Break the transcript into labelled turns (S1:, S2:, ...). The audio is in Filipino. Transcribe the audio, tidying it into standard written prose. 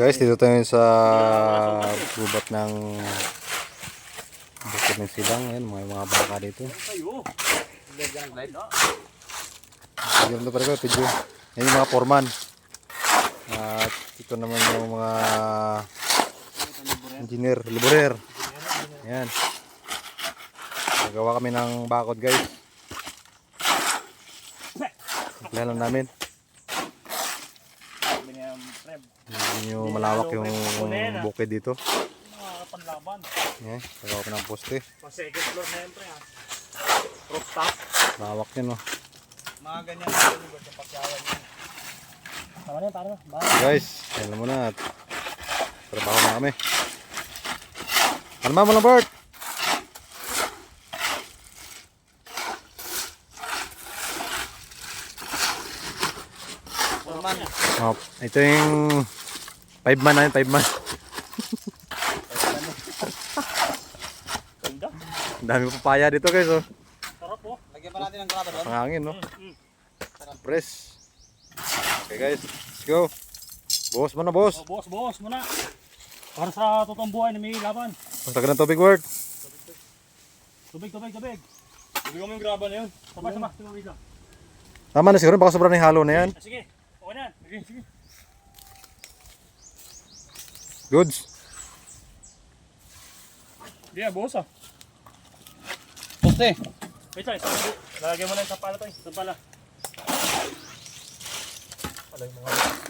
S1: Guys, dito tayo sa gubat ng bukid ng silang. Ayan, mga baka dito. Ayan ito pala ko, video. Ayan yung mga foreman. At ito naman yung mga engineer, laborer. Ayan. Nagawa kami ng bakod, guys. Plano namin. Hindi nyo malawak yung bukid dito.
S2: Panlaban.
S1: Ayan, nagawa ko ng poste.
S2: Pa-second floor na yun, pre, ha? Rooftop.
S1: Lawak yun, no?
S2: Mga ganyan na yun, sa pasyawan yun. Tama na yun, tama na.
S1: Guys, alam mo na. Trabaho na kami. Kalma mo lang, Bert. Oh, ito yung 5 man na yun, 5 man.
S2: Ganda.
S1: Ang dami papaya dito, guys, oh.
S2: Sarap, oh. Lagyan pa natin ng graba doon.
S1: Pangangin, no? Press. Okay, guys, let's go. Boss mo na, boss.
S2: Oh, boss muna. Para sa totoong buhay na may laban.
S1: Ang tagal ng tubig, Word.
S2: Tubig. Tubig mo yung graba na yun. Sabay. Tumawid lang.
S1: Tama na siguro, baka sobrang yung halo na yan.
S2: Sige. Okay na yan. Sige.
S1: Goods.
S2: Hindi na, boss, ah.
S3: Poste.
S2: Wait lang, lalagyan mo na yung sampala to, sampala. Alay mga.